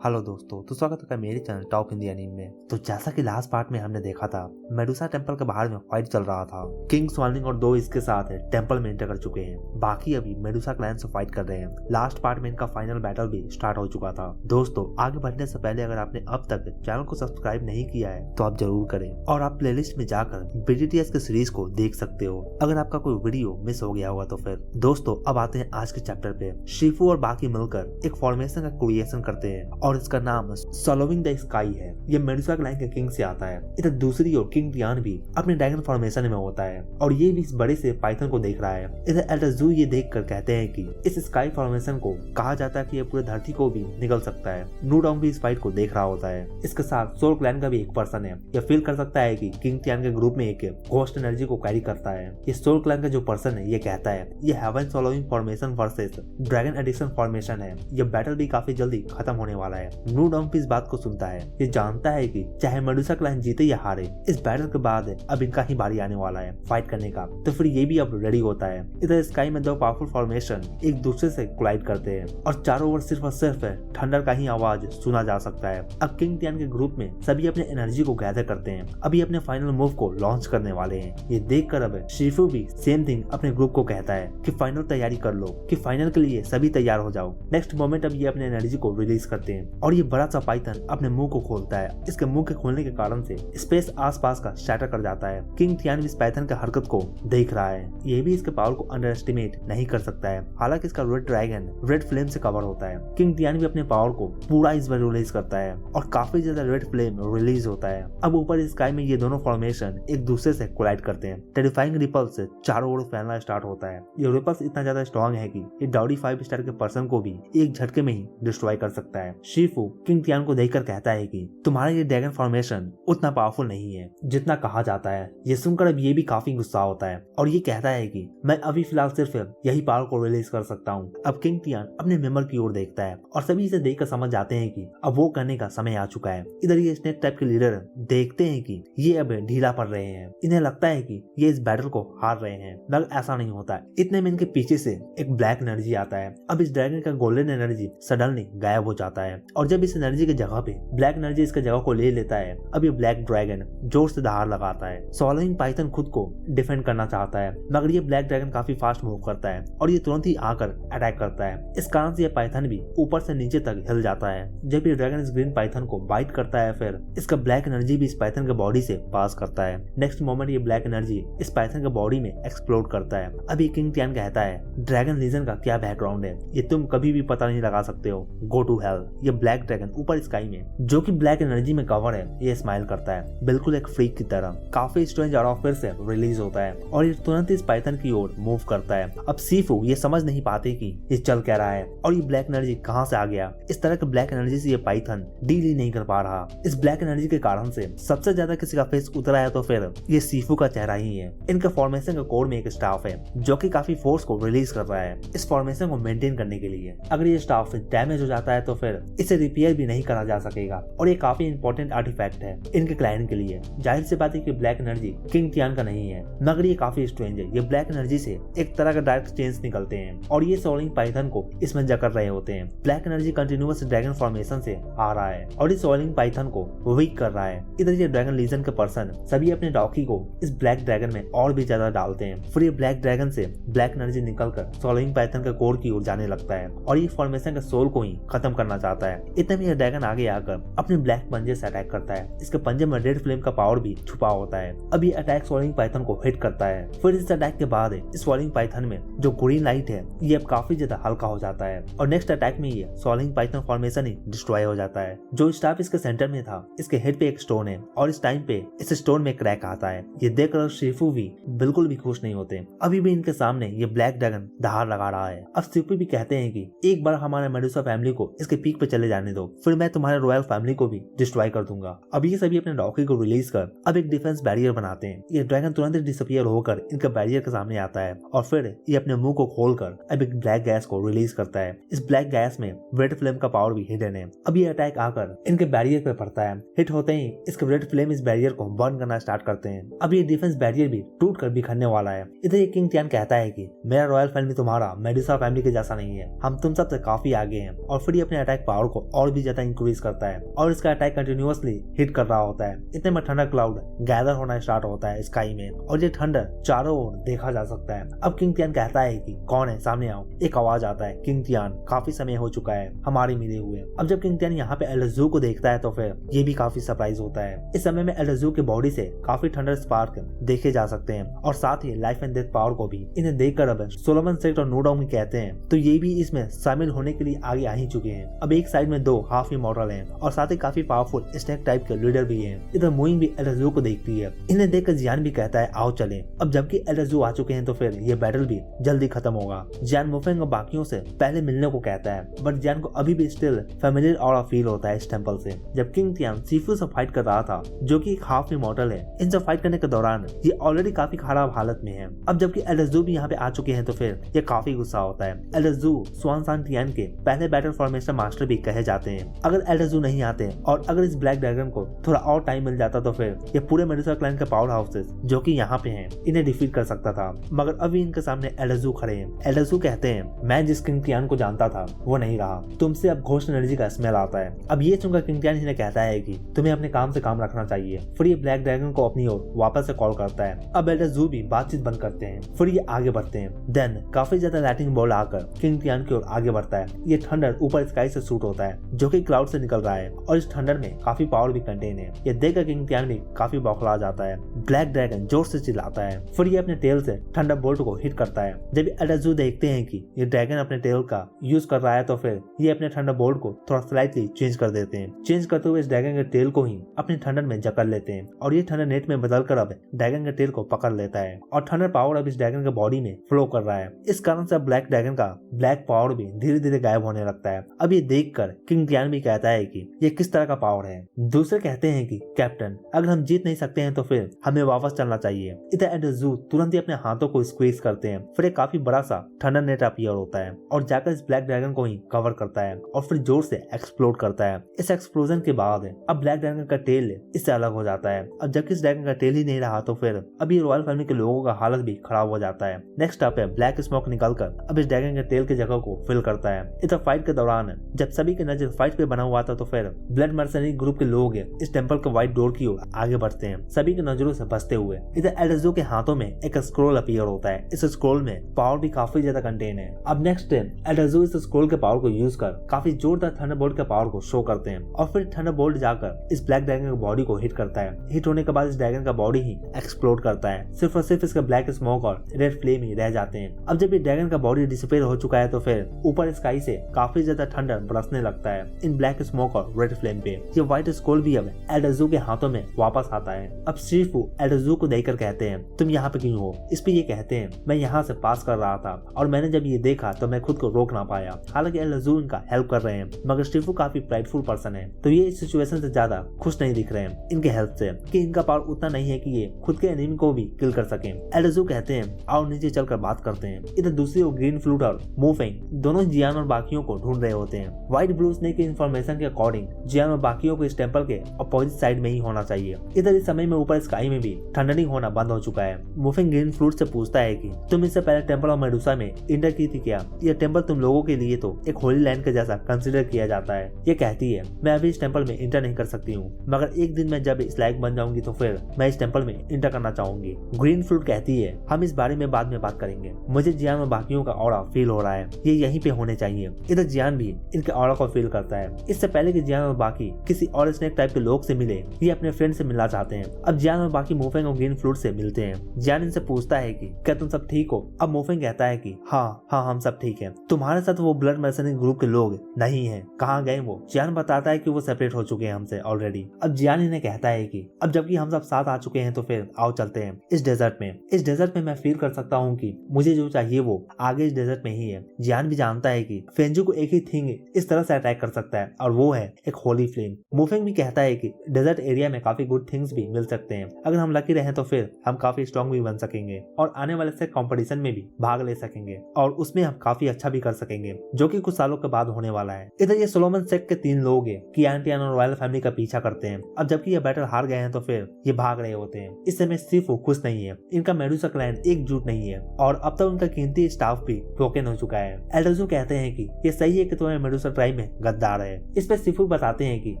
Hello दोस्तों, तो स्वागत है मेरे चैनल टॉप हिंदी एनीमे में। तो जैसा कि लास्ट पार्ट में हमने देखा था, मेडुसा टेंपल के बाहर में फाइट चल रहा था। किंग स्वार्लिंग और दो इसके साथ टेंपल में एंटर कर चुके हैं। बाकी अभी मेडुसा क्लैन से फाइट कर रहे हैं। लास्ट पार्ट में इनका फाइनल बैटल भी स्टार्ट हो चुका था। दोस्तों, आगे बढ़ने से पहले अगर आपने अब तक चैनल को सब्सक्राइब नहीं किया है तो आप जरूर करें और आप प्लेलिस्ट में जाकर BTTS के सीरीज को देख सकते हो अगर आपका कोई वीडियो मिस हो गया होगा तो। फिर दोस्तों, अब आते हैं आज के चैप्टर पे। शिफू और बाकी मिलकर एक फॉर्मेशन का क्रिएशन करते हैं और इसका नाम सॉलोविंग द स्काई है। ये मेडुसा क्लैन के किंग से आता है। इधर दूसरी ओर किंग टियान भी अपने ड्रैगन फॉर्मेशन में होता है और ये भी इस बड़े से पाइथन को देख रहा है। इधर एल्डर जू ये देखकर कहते हैं कि इस स्काई फॉर्मेशन को कहा जाता है कि ये पूरे धरती को भी निकल सकता है। नूडोंग भी इस फाइट को देख रहा होता है। इसके साथ सोल क्लैन का भी एक पर्सन है। यह फील कर सकता है कि किंग टियान के ग्रुप में एक घोस्ट एनर्जी को कैरी करता है। ये सोल क्लैन का जो पर्सन है ये कहता है ये heaven swallowing formation versus dragon addiction formation है। यह बैटल भी काफी जल्दी खत्म होने वाला है। नूडोंग भी इस बात को सुनता है। ये जानता है कि चाहे मेडुसा क्लैन जीते या हारे, इस बैटल के बाद अब इनका ही बारी आने वाला है फाइट करने का। तो फिर ये भी अब रेडी होता है। इधर स्काई में दो पावरफुल फॉर्मेशन एक दूसरे से कोलाइड करते हैं और चारों ओर सिर्फ और सिर्फ थंडर का ही आवाज सुना जा सकता है। अब किंग टियान के ग्रुप में सभी अपने एनर्जी को गैदर करते हैं। अभी अपने फाइनल मूव को लॉन्च करने वाले हैं। ये देखकर अब शिफू भी सेम थिंग अपने ग्रुप को कहता है कि फाइनल तैयारी कर लो, कि फाइनल के लिए सभी तैयार हो जाओ। नेक्स्ट मोमेंट अब ये अपने एनर्जी को रिलीज करते हैं और ये बड़ा सा पाइथन अपने मुंह को खोलता है। इसके मुंह के खोलने के कारण से स्पेस आसपास का शैटर कर जाता है। किंग टियान इस पाइथन की हरकत को देख रहा है। ये भी इसके पावर को अंडर एस्टिमेट नहीं कर सकता है। हालांकि इसका रेड ड्रैगन रेड फ्लेम से कवर होता है। किंग टियान भी अपने पावर को पूरा इस बार रिलीज करता है और काफी ज्यादा रेड फ्लेम रिलीज होता है। अब ऊपर स्काई में ये दोनों फॉर्मेशन एक दूसरे से कोलाइड करते हैं। टेरिफाइंग रिपल्स से चारों ओर फैलना स्टार्ट होता है। ये रिपल्स इतना ज्यादा स्ट्रॉन्ग है कि ये डाउडी 5 स्टार के पर्सन को भी एक झटके में ही डिस्ट्रॉय कर सकता है। शिफू किंग टियान को देखकर कहता है कि तुम्हारा ये ड्रैगन फॉर्मेशन उतना पावरफुल नहीं है जितना कहा जाता है। ये सुनकर अब ये भी काफी गुस्सा होता है और ये कहता है कि मैं अभी फिलहाल सिर्फ यही पावर को रिलीज कर सकता हूँ। अब किंग टियान अपने मेंबर की ओर देखता है और सभी इसे देखकर समझ जाते हैं कि अब वो करने का समय आ चुका है। इधर ये स्नेक टाइप के लीडर देखते हैं कि ये अब ढीला पड़ रहे हैं। इन्हें लगता है कि ये इस बैटल को हार रहे हैं, मगर ऐसा नहीं होता है। इतने में इनके पीछे से एक ब्लैक एनर्जी आता है। अब इस ड्रैगन का गोल्डन एनर्जी सडनली गायब हो जाता है और जब इस एनर्जी की जगह पे ब्लैक एनर्जी इसके जगह को ले लेता है, अब ये ब्लैक ड्रैगन जोर से दहाड़ लगाता है। सॉलोविंग पाइथन खुद को डिफेंड करना चाहता है, मगर ये ब्लैक ड्रैगन काफी फास्ट मूव करता है और ये तुरंत ही आकर अटैक करता है। इस कारण से ये पाइथन भी ऊपर से नीचे तक हिल जाता है। जब ये ड्रैगन इस ग्रीन पाइथन को बाइट करता है, फिर इसका ब्लैक एनर्जी भी इस पाइथन के बॉडी से पास करता है। नेक्स्ट मोमेंट ये ब्लैक एनर्जी इस पाइथन के बॉडी में एक्सप्लोड करता है। अभी किंग टियान कहता है ड्रैगन लीजन का क्या बैकग्राउंड है ये तुम कभी भी पता नहीं लगा सकते हो, गो टू हेल। ये ब्लैक ड्रैगन ऊपर स्काई में जो कि ब्लैक एनर्जी में कवर है ये स्माइल करता है बिल्कुल एक फ्रीक की तरह। काफी स्ट्रेंज और फिर से रिलीज होता है और ये तुरंत इस पाइथन की ओर मूव करता है। अब शिफू ये समझ नहीं पाते कि ये चल क्या रहा है और ये ब्लैक एनर्जी कहां से आ गया। इस तरह के ब्लैक एनर्जी से ये पाइथन डील ही नहीं कर पा रहा। इस ब्लैक एनर्जी के कारण से सबसे ज्यादा किसी का फेस उतरा है तो फिर ये शिफू का चेहरा ही है। इनके फॉर्मेशन के कोर में एक स्टाफ है जो कि काफी फोर्स को रिलीज कर रहा है इस फॉर्मेशन को मेंटेन करने के लिए। अगर ये स्टाफ डैमेज हो जाता है तो फिर इसे रिपेयर भी नहीं करा जा सकेगा और ये काफी इंपॉर्टेंट आर्टिफैक्ट है इनके क्लाइंट के लिए। जाहिर सी बात है कि ब्लैक एनर्जी किंग टियान का नहीं है, मगर ये काफी स्ट्रेंज है। ये ब्लैक एनर्जी से एक तरह का डार्क चेंज निकलते हैं और ये सोलिंग पाइथन को इसमें जकड़ रहे होते हैं। Black energy continuous dragon formation से आ रहा है और इस सोलिंग पाइथन को वीक कर रहा है। इधर ये ड्रैगन लीजन के पर्सन सभी अपने डॉकी को इस ब्लैक ड्रैगन में और भी ज्यादा डालते हैं। फिर ये ब्लैक ड्रैगन से ब्लैक एनर्जी निकलकर सोलिंग पाइथन के कोर की ओर जाने लगता है और ये फॉर्मेशन के सोल को ही खत्म करना चाहता है। इतने में ये ड्रैगन आगे आकर अपने ब्लैक पंजे से अटैक करता है। इसके पंजे में रेड फ्लेम का पावर भी छुपा होता है। अब ये अटैक सोलिंग पाइथन को हिट करता है। फिर इस अटैक के बाद इस सोलिंग पाइथन में जो ग्रीन लाइट है ये अब काफी ज्यादा हल्का हो जाता है और नेक्स्ट अटैक में ये सोलिंग पाइथन फॉर्मेशन ही डिस्ट्रॉय हो जाता है। जो स्टाफ इसके सेंटर में था इसके हेड पे एक स्टोन है और इस टाइम पे इस स्टोन में क्रैक आता है। ये देखकर शिफू भी बिल्कुल भी खुश नहीं होते। अभी भी इनके सामने ये ब्लैक ड्रैगन दहाड़ लगा रहा है। अब शिफू भी कहते हैं कि एक बार हमारे मेडुसा फैमिली को इसके पीक पे चले जाने दो, फिर मैं तुम्हारे रॉयल फैमिली को भी डिस्ट्रॉय कर दूंगा। अब ये सभी अपने डॉकी को रिलीज कर अब एक डिफेंस बैरियर बनाते हैं। ये ड्रैगन तुरंत डिसअपियर होकर इनके बैरियर के सामने आता है और फिर ये अपने मुंह को खोलकर अब एक ब्लैक गैस को रिलीज करता है। इस ब्लैक गैस में रेड फ्लेम का पावर भी हिडन है। अब ये अटैक आकर इनके बैरियर पे पड़ता है। हिट होते ही इसके रेड फ्लेम इस बैरियर को बर्न करना स्टार्ट करते हैं। अब ये डिफेंस बैरियर भी टूट कर बिखरने वाला है। इधर ये किंग टियान कहता है कि मेरा रॉयल फैमिली तुम्हारा मेडुसा फैमिली के जैसा नहीं है, हम तुम सबसे काफी आगे हैं और फिर ये अपने अटैक पावर को और भी ज्यादा इंक्रीज करता है और इसका अटैक कंटिन्यूअसली हिट कर रहा होता है। इतने में थंडर क्लाउड गैदर होना स्टार्ट होता है स्काई में और ये थंडर चारों ओर देखा जा सकता है। अब किंग तियान कहता है कि कौन है, सामने आओ। एक आवाज आता है, किंग तियान काफी समय हो चुका है हमारे मिले हुए। अब जब किंग तियान यहाँ पे एल्डरजू को देखता है तो फिर ये भी काफी सरप्राइज होता है। इस समय में एल्डरजू की बॉडी से काफी थंडर स्पार्क देखे जा सकते हैं और साथ ही लाइफ एंड डेथ पावर को भी। इन्हें देखकर अब सोलोमन सेक्ट और नोडाउन कहते हैं तो ये भी इसमें शामिल होने के लिए आगे आ ही चुके हैं। अब एक साइड में 2 हाफ इमॉर्टल हैं और साथ ही काफी पावरफुल स्नेक टाइप के लीडर भी हैं। इधर मोइंग भी एल्डरजू को देखती है। इन्हें देखकर जियान भी कहता है आओ चले। अब जबकि एल्डरजू आ चुके हैं तो फिर ये बैटल भी जल्दी खत्म होगा। जियान मुफेंग और बाकियों से पहले मिलने को कहता है बट जियान को अभी भी स्टिल फेमिलियर ऑरा फील होता है इस टेंपल से। जब किंग तियान सीफू से फाइट कर रहा था जो कि एक हाफ इमॉर्टल है, इनसे फाइट करने के दौरान ये ऑलरेडी काफी खराब हालत में है। अब जबकि एल्डरजू भी यहाँ पे आ चुके हैं तो फिर ये काफी गुस्सा होता है। एल्डरजू स्वान तियान के पहले बैटल फॉर्मेशन मास्टर भी कहे जाते हैं। अगर एल्डरजू नहीं आते और अगर इस ब्लैक ड्रैगन को थोड़ा और टाइम मिल जाता तो फिर ये पूरे मेडुसा क्लैन के पावर हाउसेस जो कि यहाँ पे हैं इन्हें डिफीट कर सकता था, मगर अभी इनके सामने एल्डरजू खड़े हैं। एल्डरजू कहते हैं मैं जिस किंग तियान को जानता था वो नहीं रहा, तुमसे अब घोस्ट एनर्जी का स्मेल आता है। अब ये सुनकर किंग तियान इन्हें कहता है कि तुम्हें अपने काम से काम रखना चाहिए। फिर ये ब्लैक ड्रैगन को अपनी ओर वापस से कॉल करता है। अब एल्डरजू भी बातचीत बंद करते हैं। फिर ये आगे बढ़ते हैं। देन काफी ज्यादा लाइटनिंग बॉल आकर किंग तियान की ओर आगे बढ़ता है। ये थंडर ऊपर स्काई से शूट होता है जो कि क्लाउड से निकल रहा है और इस थंडर में काफी पावर भी कंटेन है। ये देखकर किंग तियान भी काफी बौखला जाता है। ब्लैक ड्रैगन जोर से चिल्लाता है। फिर ये अपने टेल से थंडर बोल्ट को हिट करता है। जब एल्डरजू देखते हैं कि ये ड्रैगन अपने टेल का यूज कर रहा है तो फिर ये अपने थंडर बोल्ट को थोड़ा स्लाइटली चेंज कर देते हैं। चेंज करते हुए इस ड्रैगन के टेल को ही अपने थंडर में जकड़ लेते हैं और ये थंडर नेट में बदलकर अब ड्रैगन के टेल को पकड़ लेता है और थंडर पावर अब इस ड्रैगन के बॉडी में फ्लो कर रहा है। इस कारण से ब्लैक ड्रैगन का ब्लैक पावर भी धीरे धीरे गायब होने लगता है। अब ये देखकर किंग तियान भी कहता है कि ये किस तरह का पावर है। दूसरे कहते हैं कि कैप्टन अगर हम जीत नहीं सकते हैं तो फिर हमें वापस चलना चाहिए। इधर एल्डरजू तुरंत ही अपने हाथों को स्क्वीज करते हैं। फिर एक काफी बड़ा सा थंडर नेट अपीयर होता है और जाकर इस ब्लैक ड्रैगन को ही कवर करता है और फिर जोर से एक्सप्लोड करता है। इस एक्सप्लोजन के बाद अब ब्लैक ड्रैगन का टेल इससे अलग हो जाता है। अब जबकि इस ड्रैगन का टेल ही नहीं रहा तो फिर अब ये रॉयल फैमिली के लोगों का हालत भी खराब हो जाता है। नेक्स्ट अप है ब्लैक स्मोक निकलकर अब इस ड्रैगन के टेल की जगह को फिल करता है। इधर फाइट के दौरान जब सभी की नजर फाइट पे बना हुआ था तो फिर ब्लड मर्सनरी ग्रुप के लोग इस टेंपल के व्हाइट डोर की ओर आगे बढ़ते हैं, सभी की नजरों से बचते हुए। इधर एल्डरजू के हाथों में एक स्क्रोल अपीयर होता है। इस स्क्रोल में पावर भी काफी ज्यादा कंटेन है। अब नेक्स्ट एल्डरजू इस स्क्रोल के पावर को यूज कर काफी जोरदार थंडरबोल्ट के पावर को शो करते हैं और फिर थंडरबोल्ट जाकर इस ब्लैक ड्रैगन की बॉडी को हिट करता है। हिट होने के बाद इस ड्रैगन का बॉडी ही एक्सप्लोड करता है। सिर्फ और सिर्फ इसका ब्लैक स्मोक और रेड फ्लेम ही रह जाते हैं। अब जब ये ड्रैगन का बॉडी डिसअपीयर हो चुका है तो फिर ऊपर स्काई से काफी ज्यादा ठंडर बरसने लगता है इन ब्लैक स्मोक और रेड फ्लेम पे। ये व्हाइट स्क्रोल भी अब एल्डरजू के हाथों में वापस आता है। अब शिफू एल्डरजू को देखकर कहते हैं तुम यहाँ पे क्यों हो। इस पे ये कहते हैं मैं यहाँ से पास कर रहा था और मैंने जब ये देखा तो मैं खुद को रोक ना पाया। हालांकि एल्डरजू इनका हेल्प कर रहे हैं मगर शिफू काफी प्राइडफुल पर्सन है तो ये इस सिचुएशन से ज्यादा खुश नहीं दिख रहे हैं इनके हेल्प से कि इनका पावर उतना नहीं है कि ये खुद के एनिमी को भी किल कर सके। एल्डरजू कहते हैं आओ नीचे चलकर बात करते हैं। इधर दूसरी ओर ग्रीन फ्लूट और मोफेंग दोनों जियान और बाकियों को ढूंढ रहे होते हैं। व्हाइट ब्लू स्नेक की इंफॉर्मेशन के अकॉर्डिंग जियान और बाकियों को इस टेंपल के अपोजिट साइड में ही होना चाहिए। इधर इस समय में ऊपर स्काई में भी थंडरिंग होना बंद हो चुका है। मोफेंग ग्रीन फ्लूट से पूछता है कि तुम इससे पहले टेंपल ऑफ मेडुसा में इंटर की थी क्या। यह टेंपल तुम लोगों के लिए तो एक होली लैंड के जैसा कंसिडर किया जाता है। ये कहती है मैं अभी इस टेंपल में इंटर नहीं कर सकती हूँ मगर एक दिन मैं जब इस लायक बन जाऊंगी तो फिर मैं इस टेंपल में इंटर करना चाहूंगी। ग्रीन फ्लूट कहती है हम इस बारे में बाद में बात करेंगे। मुझे जियान और बाकियों का ऑरा फील हो रहा है, ये यहीं पे होने चाहिए। इधर जियान भी इनके ऑरा को फील करता है। इससे पहले कि जियान और बाकी किसी और स्नेक टाइप के लोग से मिले ये अपने फ्रेंड से मिलना चाहते हैं। अब जियान और बाकी मोफेंग और ग्रीन फ्लूट से मिलते हैं। जियान इनसे पूछता है कि क्या तुम सब ठीक हो। अब मोफेंग कहता है कि हाँ हम सब ठीक है। तुम्हारे साथ वो ब्लड मर्सनरी ग्रुप के लोग नहीं है, कहाँ गए वो। जियान बताता है कि वो सेपरेट हो चुके हैं हमसे ऑलरेडी। अब जियान इन्हें कहता है कि अब जबकि हम सब साथ आ चुके हैं तो फिर आओ चलते हैं इस डेजर्ट में। इस डेजर्ट में मैं फील कर सकता हूँ कि मुझे जो चाहिए वो आगे इस डेजर्ट में ही है। जियान भी जानता है कि फेंजू को एक ही थिंग इस तरह से अटैक कर सकता है और वो है एक होली फ्लेम। मोफेंग भी कहता है कि डेजर्ट एरिया में काफी गुड थिंग्स भी मिल सकते हैं। अगर हम लकी रहे तो फिर हम काफी स्ट्रॉन्ग भी बन सकेंगे और आने वाले से कंपटीशन में भी भाग ले सकेंगे और उसमें हम काफी अच्छा भी कर सकेंगे जो कि कुछ सालों के बाद होने वाला है। इधर ये सोलोमन सेक्ट के 3 लोग हैं कि एंटियान और रॉयल फैमिली का पीछा करते हैं। अब जबकि ये बैटल हार गए हैं तो फिर ये भाग रहे होते हैं। इस समय सिर्फ वो खुश नहीं है, इनका मेडुसा क्लैन एकजुट नहीं है और अब तक उनका कीमती स्टाफ भी ब्रोकन हो चुका है। एल्डरजू कहते हैं कि ये सही है कि तुम्हें मेडुसा ट्राइब में में गद्दार है। इस पे शिफू बताते हैं कि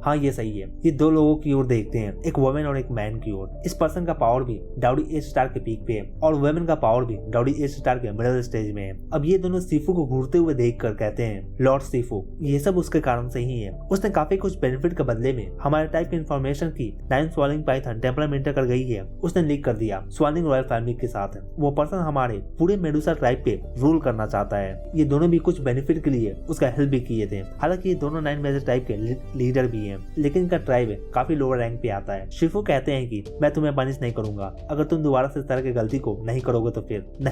हाँ ये सही है। ये दो लोगों की ओर देखते हैं, एक वुमेन और एक मैन की ओर। इस पर्सन का पावर भी डाउडी एज स्टार के पीक पे है और वुमेन का पावर भी डाउडी एज स्टार के मिडिल स्टेज में है। अब ये दोनों शिफू को घूरते हुए देखकर कहते हैं, लॉर्ड शिफू, ये सब उसके कारण से ही है। उसने काफी कुछ बेनिफिट के बदले में हमारे टाइप की इन्फॉर्मेशन की 9 स्वालिंग पाइथन टेम्पल मेंटेन कर गई है, उसने लीक कर दिया स्वालिंग रॉयल फैमिली के साथ। वो पर्सन हमारे पूरे मेडुसा ट्राइब पे रूल करना चाहता है। ये दोनों भी कुछ बेनिफिट के लिए उसका हेल्प भी किए थे। हालांकि ये दोनों 9 मेजर टाइप के लीडर भी हैं, लेकिन इनका ट्राइब काफी लोअर रैंक पे आता है। शिफू कहते हैं कि मैं तुम्हें पनिश नहीं करूंगा, अगर तुम दोबारा से इस तरह की गलती को नहीं करोगे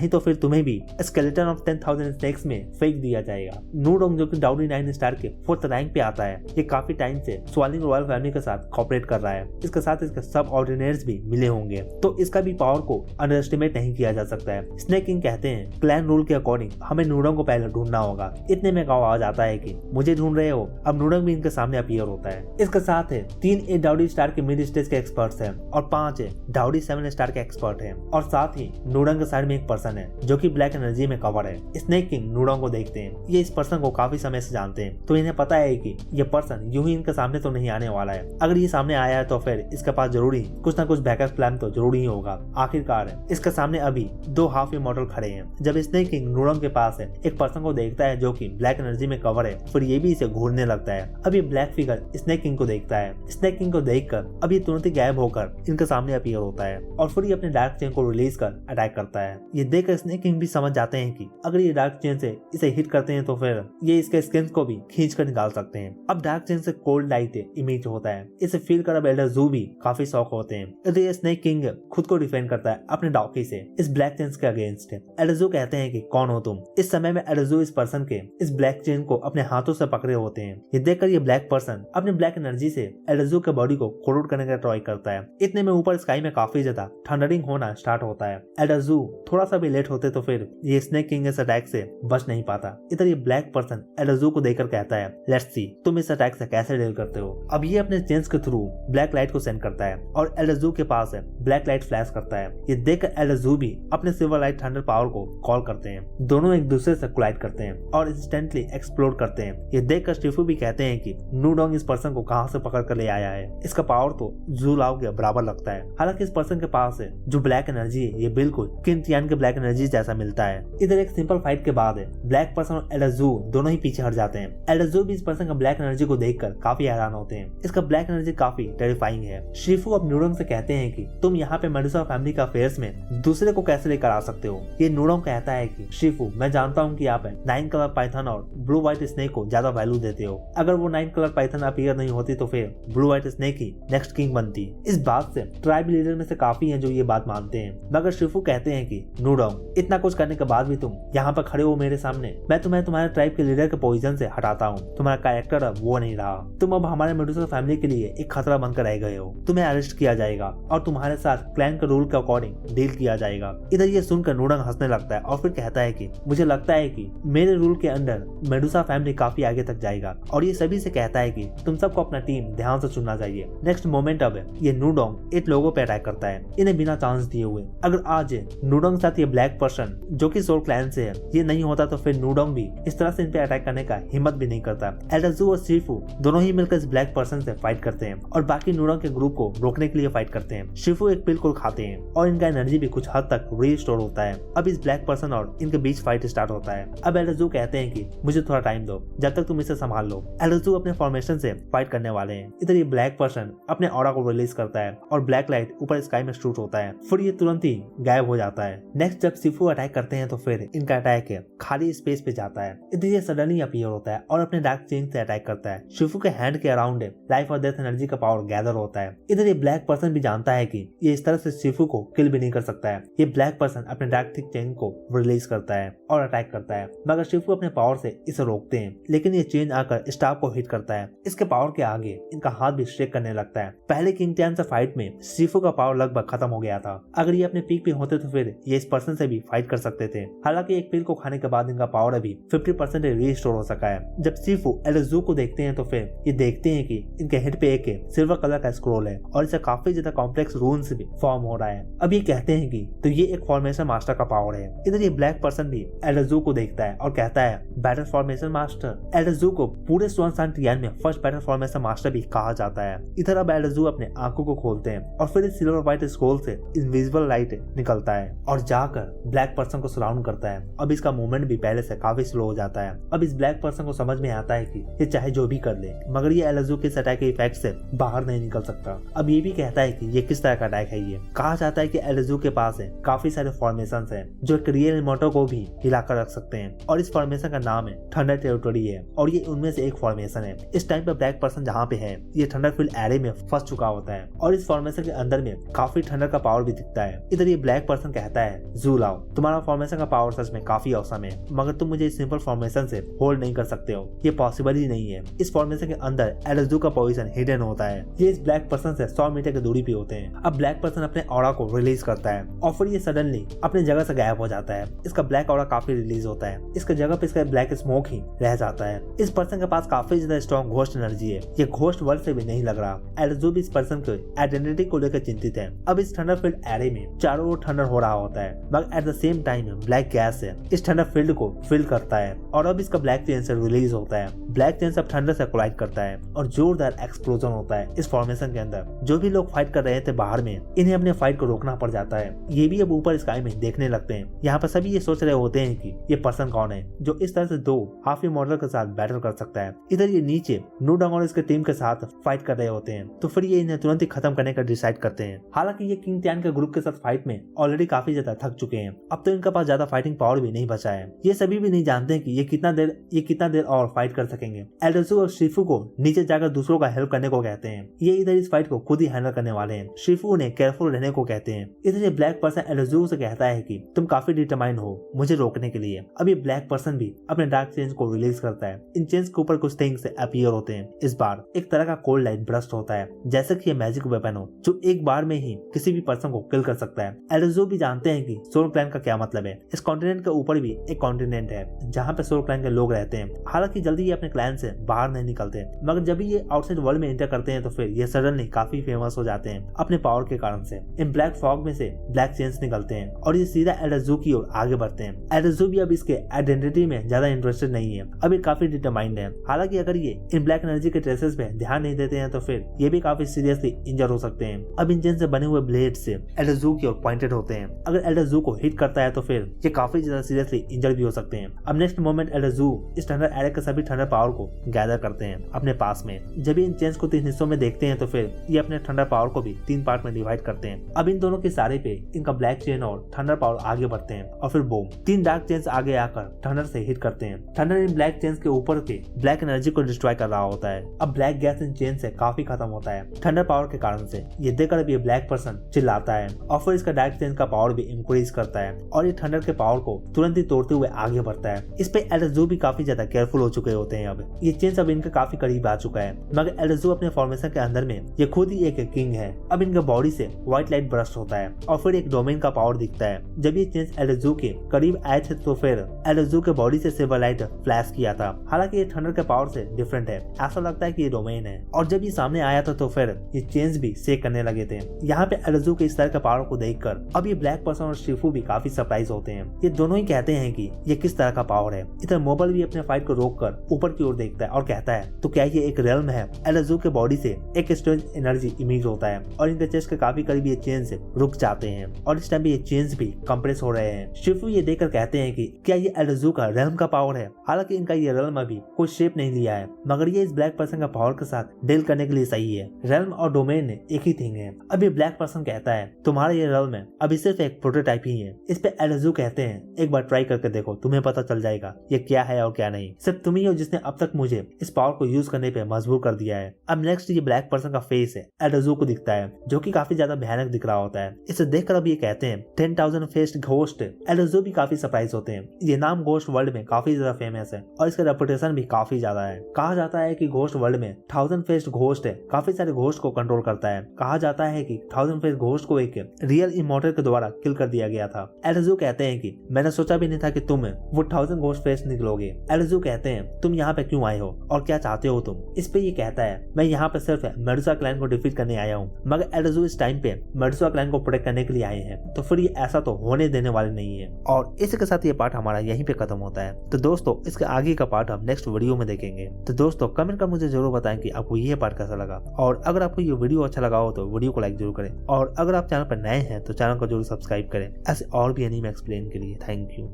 तो फिर तुम्हें भी स्केलेटन ऑफ 10,000 स्नेक्स में फेंक दिया जाएगा। नूडोंग जो कि डाउडी 9 स्टार के 4th रैंक पे आता है, ये काफी टाइम से स्वालिंग रॉयल फैमिली के साथ कॉपरेट कर रहा है। इसके साथ इसके सब ऑर्डिनेट्स भी मिले होंगे, तो इसका भी पावर को अंडर एस्टिमेट नहीं किया जा सकता है। स्नेक किंग कहते हैं, क्लैन रूल के अकॉर्डिंग हमें नूडोंग को पहले ढूंढना होगा। इतने में आवाज आता है कि मुझे ढूंढ रहे हो। अब नूडोंग भी इनके सामने अपीयर होता है। इसके साथ है 3 डाउडी स्टार के मिड स्टेज के एक्सपर्ट्स हैं और 5 डाउडी 7 स्टार के एक्सपर्ट हैं, और साथ ही नूडोंग के साइड में एक पर्सन है जो कि ब्लैक एनर्जी में कवर है। स्नेक किंग नूडोंग को देखते हैं, ये इस पर्सन को काफी समय से जानते हैं, तो इन्हें पता है कि ये पर्सन यूं ही इनके सामने तो नहीं आने वाला है। अगर ये सामने आया है तो फिर इसके पास जरूरी कुछ ना कुछ बैकअप प्लान तो जरूरी ही होगा। आखिरकार इसके सामने अभी 2 हाफ मॉडल खड़े हैं। जब स्नेक किंग नूडोंग के पास है, एक पर्सन को देखता है जो कि ब्लैक एनर्जी में कवर है, फिर ये भी इसे घूरने लगता है। अब ये ब्लैक फिगर स्नेक किंग को देखता है। स्नेक किंग को देखकर अब ये तुरंत ही गायब होकर इनके सामने अपीयर होता है और फिर ये अपने डार्क चेन को रिलीज कर अटैक करता है। ये देखकर स्नेक किंग भी समझ जाते हैं कि अगर ये डार्क चेन से इसे हिट करते हैं तो फिर ये इसके स्किन को भी खींच कर निकाल सकते हैं। अब डार्क चेन से कोल्ड लाइट इमिट होता है। इसे फील कर अब एल्डर जू भी काफी शौक होते हैं। ये स्नेक किंग खुद को डिफेंड करता है अपने डॉकी से इस ब्लैक चेन के अगेंस्ट। एल्डर जू कहते हैं कि कौन हो तुम। इस समय में एल्डर जू इस पर्सन के इस ब्लैक चेन को अपने हाथों से पकड़े होते हैं। ये देखकर ये ब्लैक पर्सन अपने ब्लैक एनर्जी से एल्डर जू के बॉडी को कोरोड करने का ट्राई करता है। इतने में ऊपर स्काई में काफी ज्यादा थंडरिंग होना स्टार्ट होता है। एल्डर जू थोड़ा सा भी लेट होते तो फिर ये स्नेक किंग इस अटैक से बच नहीं पाता। इधर ये ब्लैक पर्सन एल्डर जू को देखकर कहता है, लेट्स सी तुम इस अटैक से कैसे डील करते हो। अब ये अपने चेन्स के थ्रू ब्लैक लाइट को सेंड करता है और एल्डर जू के पास है ब्लैक लाइट फ्लैश करता है। ये देखकर एल्डर जू भी अपने सिल्वर लाइट थंडर पावर को कॉल करते हैं। दोनों एक दूसरे से कोलाइड करते हैं और इंस्टेंटली एक्सप्लोड करते हैं। ये देखकर शिफू भी कहते हैं कि नूडोंग इस पर्सन को कहां से पकड़ कर ले आया है। इसका पावर तो जू लाओ के बराबर लगता है। हालांकि इस पर्सन के पास है जो ब्लैक एनर्जी है, ये बिल्कुल किन तियान के ब्लैक एनर्जी जैसा मिलता है। इधर एक सिंपल फाइट के बाद है ब्लैक पर्सन और एल्डर जू दोनों ही पीछे हट जाते हैं। एल्डर जू भी इस पर्सन का ब्लैक एनर्जी को देखकर काफी हैरान होते हैं। इसका ब्लैक एनर्जी काफी टेरिफाइंग है। शिफू अब नूडोंग से कहते हैं कि तुम यहाँ पे मेडुसा फैमिली का अफेयर्स में दूसरे को कैसे लेकर आ सकते हो। ये नूडोंग कहता है कि शिफू, मैं जानता हूँ कि आप 9 कलर पाइथन और ब्लू व्हाइट स्नेक को ज्यादा वैल्यू देते हो। अगर वो 9 कलर पाइथन अपीयर नहीं होती तो फिर ब्लू व्हाइट स्नेक ही नेक्स्ट किंग बनती। इस बात से ट्राइब लीडर में से काफी हैं जो ये बात मानते हैं, मगर शिफू कहते हैं कि नूडोंग, इतना कुछ करने के बाद भी तुम यहाँ पर खड़े हो मेरे सामने। मैं तुम्हें तुम्हारे ट्राइब के लीडर के पोजीशन से हटाता हूँ। तुम्हारा कैरेक्टर अब वो नहीं रहा। तुम अब हमारे मेडुसा फैमिली के लिए एक खतरा बनकर रह गए हो। तुम्हें अरेस्ट किया जाएगा और तुम्हारे साथ क्लैन के रूल के अकॉर्डिंग डील किया जाएगा। इधर ये सुनकर नूडोंग हंसने लगता है और फिर कहता है कि मुझे लगता है कि मेरे रूल के अंडर मेडुसा फैमिली काफी आगे तक जाएगा। और ये सभी से कहता है कि तुम सबको अपना टीम ध्यान से चुनना चाहिए। नेक्स्ट मोमेंट अब ये नूडोंग 8 लोगों पे अटैक करता है, इन्हें बिना चांस दिए हुए। अगर आज नूडोंग साथ ये ब्लैक पर्सन जो कि सोल क्लैन से है ये नहीं होता तो फिर नूडोंग भी इस तरह से इन पे अटैक करने का हिम्मत भी नहीं करता। एल्डर जू और शिफू दोनों ही मिलकर इस ब्लैक पर्सन से फाइट करते हैं और बाकी नूडोंग के ग्रुप को रोकने के लिए फाइट करते हैं। शिफू एक पिल को खाते हैं और इनका एनर्जी भी कुछ हद तक रीस्टोर होता है। अब इस ब्लैक पर्सन और इनके बीच फाइट स्टार्ट होता है। अब एल्डर जू कहते हैं कि मुझे थोड़ा टाइम दो, जब तक तुम इसे संभाल लो। एल्डर जू अपने फॉर्मेशन से फाइट करने वाले हैं। इधर ये ब्लैक पर्सन अपने ऑरा को रिलीज करता है और ब्लैक लाइट ऊपर स्काई में शूट होता है, फिर ये तुरंत ही गायब हो जाता है। नेक्स्ट जब शिफू अटैक करते हैं तो फिर इनका अटैक खाली स्पेस पे जाता है। इधर ये सडनली अपीयर होता है और अपने डार्क चेन से अटैक करता है। शिफू के हैंड के अराउंड लाइफ और डेथ एनर्जी का पावर गैदर होता है। इधर ये ब्लैक पर्सन भी जानता है कि ये इस तरह से शिफू को किल भी नहीं कर सकता है। ये ब्लैक पर्सन अपने डार्क थिक चेन को रिलीज करता है और अटैक करता है, मगर शिफू अपने पावर से इसे रोकते हैं। लेकिन ये चेन आकर स्टाफ को हिट करता है। इसके पावर के आगे इनका हाथ भी शेक करने लगता है। पहले किंग टियान से फाइट में शिफू का पावर लगभग खत्म हो गया था। अगर ये अपने पीक पे होते तो फिर ये इस पर्सन से भी फाइट कर सकते थे। हालांकि एक पिल को खाने के बाद इनका पावर अभी 50% रीस्टोर हो सका है। जब शिफू एल्डर जू को देखते हैं तो फिर ये देखते हैं कि इनके हेड पे एक सिल्वर कलर का स्क्रोल है और इसे काफी ज्यादा कॉम्प्लेक्स रून्स भी फॉर्म हो रहा है। अब ये कहते हैं कि तो ये एक फॉर्मेशन मास्टर का पावर है। इधर ये ब्लैक पर्सन भी एल्डर जू को देखता है और कहता है बैटल फॉर्मेशन मास्टर। एलजू को पूरे स्वान ट्रियान में फर्स्ट बैटल फॉर्मेशन मास्टर भी कहा जाता है। इधर अब एलजू अपने आंखों को खोलते हैं और फिर इस सिल्वर व्हाइट स्क्रोल से इनविजिबल लाइट निकलता है और जाकर ब्लैक पर्सन को सराउंड करता है। अब इसका मूवमेंट भी पहले से काफी स्लो हो जाता है। अब इस ब्लैक पर्सन को समझ में आता है कि ये चाहे जो भी कर ले मगर ये एलजू के अटैक के इफेक्ट से बाहर नहीं निकल सकता। अब ये भी कहता है कि ये किस तरह का अटैक है। ये कहा जाता है कि एलजू के पास है काफी सारे फॉर्मेशन है जो एक रियल इमोर्टल को भी हिलाकर रख सकते हैं और इस फॉर्मेशन का नाम है थंडर टेरिटोरी है और ये उनमें से एक फॉर्मेशन है। इस टाइम पे ब्लैक पर्सन जहाँ पे है ये थंडर फील्ड एरे में फंस चुका होता है और इस फॉर्मेशन के अंदर में काफी थंडर का पावर भी दिखता है। इधर ये ब्लैक पर्सन कहता है जू लाओ, तुम्हारा फॉर्मेशन का पावर सच में काफी औसम है मगर तुम मुझे इस सिंपल फॉर्मेशन से होल्ड नहीं कर सकते हो, ये पॉसिबल ही नहीं है। इस फॉर्मेशन के अंदर एलजू का पोजीशन हिडन होता है। ये इस ब्लैक पर्सन से 100 मीटर की दूरी पे होते हैं। अब ब्लैक पर्सन अपने ऑरा को रिलीज करता है और फिर ये सडनली अपनी जगह से गायब हो जाता है। इसका ब्लैक ऑरा काफी रिलीज होता है। इसके जगह पे इसका ब्लैक स्मोक ही रह जाता है। इस पर्सन के पास काफी ज्यादा स्ट्रॉन्ग घोस्ट एनर्जी है। ये घोस्ट वर्ल्ड से भी नहीं लग रहा। एलजू भी इस पर्सन के आइडेंटिटी को लेकर चिंतित है। अब इस थंडर फील्ड एरे में चारों ओर थंडर हो रहा होता है मगर at the same time black gas है इस थंडर फील्ड को फिल करता है और अब इसका ब्लैक चेन से रिलीज होता है। ब्लैक चेन अब थंडर से कोलाइड करता है और जोरदार एक्सप्लोजन होता है इस फॉर्मेशन के अंदर। जो भी लोग फाइट कर रहे थे बाहर में इन्हें अपने फाइट को रोकना पड़ जाता है। ये भी अब ऊपर स्काई में देखने लगते हैं। यहाँ पर सभी ये सोच रहे होते हैं कि ये पर्सन कौन है जो इस तरह से दो हाफ मॉडल के साथ बैटल कर सकता है। इधर ये नीचे नूडंग और इसके टीम के साथ फाइट कर रहे होते हैं तो फिर ये इन्हें तुरंत ही खत्म करने का डिसाइड करते हैं। हालांकि ये किंग टियान के ग्रुप के साथ फाइट में ऑलरेडी काफी ज्यादा थक चुके हैं। अब तो इनके पास ज्यादा फाइटिंग पावर भी नहीं बचा है। ये सभी भी नहीं जानते कि ये कितना देर और फाइट कर सकेंगे। एल्डरसू और शिफू को नीचे जाकर दूसरों का हेल्प करने को कहते हैं। ये इधर इस फाइट को खुद ही हैंडल करने वाले हैं। शिफू उन्हें केयरफुल रहने को कहते हैं। इधर ये ब्लैक पर्सन एल्डरसू से कहता है कि तुम काफी डिटरमाइंड हो मुझे रोकने के लिए। अब ये ब्लैक पर्सन भी अपने डार्क चेंज को रिलीज करता है। इन चेंज के ऊपर कुछ थिंग्स अपीयर होते हैं। इस बार एक तरह का कोल्ड लाइट ब्रस्ट होता है जैसे कि ये मैजिक वेपन हो जो एक बार में ही किसी भी पर्सन को किल कर सकता है। एल्डरसू भी जानते हैं कि सोल क्लैन का क्या मतलब है। इस कॉन्टिनेंट के ऊपर भी एक कॉन्टिनेंट है जहाँ पे सोल क्लैन के लोग रहते हैं। हालांकि जल्दी ये अपने क्लैन से बाहर नहीं निकलते मगर जब भी ये आउटसाइड वर्ल्ड में एंटर करते हैं तो फिर ये सडनली काफी फेमस हो जाते हैं अपने पावर के कारण से। इन ब्लैक फॉग में से ब्लैक चेन्स निकलते हैं और ये सीधा एल्डरसू की ओर आगे बढ़ते हैं। एल्डरसू भी अब इसके आइडेंटिटी में ज्यादा इंटरेस्टेड नहीं है। अब ये काफी डिटरमाइंड है। हालांकि अगर ये इन ब्लैक एनर्जी के ट्रेसेस पे ध्यान नहीं देते हैं तो फिर ये भी काफी सीरियसली इंजर हो सकते हैं। अब इन चेन से बने हुए ब्लेड से एल्डरसू की ओर पॉइंटेड होते हैं। अगर एल्डरसू को हिट करता है तो फिर ये काफी ज्यादा सीरियसली इंजर भी हो सकते हैं। अब नेक्स्ट मोमेंट एल्डरसू इस थंडर एरे के सभी थंडर पावर को गैदर करते हैं अपने पास में। जब इन चेन्स को 3 हिस्सों में देखते हैं तो फिर ये अपने थंडर पावर को भी 3 पार्ट में डिवाइड करते हैं। अब इन दोनों के सारे पे इनका ब्लैक चेन और थंडर पावर आगे बढ़ते हैं और फिर बूम 3 डार्क चेन्स आगे आकर थंडर से हिट करते हैं। थंडर इन ब्लैक चेन्स के ऊपर के ब्लैक एनर्जी को डिस्ट्रॉय कर रहा होता है। अब ब्लैक गैस इन चेन से काफी खत्म होता है थंडर पावर के कारण से। ये देखकर अब ये ब्लैक पर्सन चिल्लाता है और फिर इसका डार्क चेन का पावर भी इंक्रीज करता है और ये थंडर के पावर को तुरंत ही तोड़ते हुए आगे बढ़ता है। इस पे एल्डरसू भी काफी ज्यादा केयरफुल हो चुके होते हैं। अब ये चेन्स अब इनके काफी करीब आ चुका है मगर एल्डरसू अपने फॉर्मेशन के अंदर में ये खुद ही एक किंग है। अब इनके बॉडी से व्हाइट लाइट ब्रस्ट होता है और फिर एक डोमेन का पावर दिखता है। जब ये चेन्स एल्डरसू के करीब आए थे तो फिर एल्डरसू के बॉडी से सिल्वर लाइट फ्लैश किया था। हालांकि ये थंडर के पावर से डिफरेंट है। ऐसा लगता है कि ये डोमेन है और जब ये सामने आया था तो फिर ये चेन्स भी शेक करने लगे थे। यहाँ पे एल्डरसू के इस तरह के पावर को देखकर अब ये ब्लैक पर्सन और शिफू भी काफी सरप्राइज होते हैं। ये दोनों ही कहते हैं कि ये किस तरह का पावर है। इधर मोबल भी अपने फाइट को रोककर ऊपर की ओर देखता है और कहता है तो क्या ये एक रियल्म है। एल्डरसू के बॉडी से एक स्ट्रेंज एनर्जी इमेज होता है और इनके चेस्ट के काफी करीब ये चेन से रुक जाते हैं और इस टाइम ये चेन्स भी कंप्रेस हो रहे हैं। शिफू ये देखकर कहते हैं कि क्या ये एल्डरसू का रियल्म का पावर है। हालांकि इनका ये रियल्म अभी कोई शेप नहीं लिया है मगर ये इस ब्लैक पर्सन का पावर के साथ डील करने के लिए सही है। रियल्म और डोमेन एक ही थिंग है। अब ये ब्लैक पर्सन कहता है तुम्हारा ये रियल्म है अभी सिर्फ एक प्रोटोटाइप ही है। इस पे एल्डरसू कहते हैं एक बार ट्राई करके देखो तुम्हें पता चल जाएगा ये क्या है और क्या नहीं। सिर्फ तुम ही हो जिसने अब तक मुझे इस पावर को यूज करने पे मजबूर कर दिया है। अब नेक्स्ट ये ब्लैक पर्सन का फेस है एल्डरसू को दिखता है जो कि काफी ज्यादा भयानक दिख रहा होता है। इसे देखकर अब ये कहते हैं 10,000 फेस्ड घोस्ट। एल्डरसू भी काफी सरप्राइज होते हैं। ये नाम घोस्ट वर्ल्ड में काफी ज्यादा फेमस है और इसका रेपुटेशन भी काफी ज्यादा है। कहा जाता है कि घोस्ट वर्ल्ड में 1000 फेस्ड घोस्ट है काफी सारे घोस्ट को कंट्रोल करता है। कहा जाता है कि 1000 फेस्ड घोस्ट को एक रियल इमॉर्टल के द्वारा किल कर दिया गया था। एल्डरसू कहते हैं कि मैंने सोचा भी नहीं था कि तुम वो 1000 घोस्ट फेस्ड निकलोगे। एल्डरसू कहते हैं तुम यहाँ पे क्यों आए हो और क्या चाहते हो तुम। इस पे ये कहता है मैं यहाँ पे सिर्फ मेडुसा क्लैन को डिफीट करने आया हूँ। मगर एल्डरसू इस टाइम पे मेडुसा क्लैन को प्रोटेक्ट करने के लिए आए हैं तो फिर ये ऐसा तो होने देने वाले नहीं है। और इसी के साथ ये पार्ट हमारा यहीं पे खत्म होता है। तो दोस्तों इसके आगे का पार्ट हम नेक्स्ट वीडियो में देखेंगे। तो दोस्तों कमेंट कर मुझे जरूर बताएं कि आपको ये पार्ट कैसा लगा, और अगर आपको ये वीडियो अच्छा लगा हो तो वीडियो को लाइक जरूर करें, और अगर आप चैनल पर नए हैं तो चैनल को जरूर सब्सक्राइब करें ऐसे और भी एनीमे एक्सप्लेन के लिए। Thank you.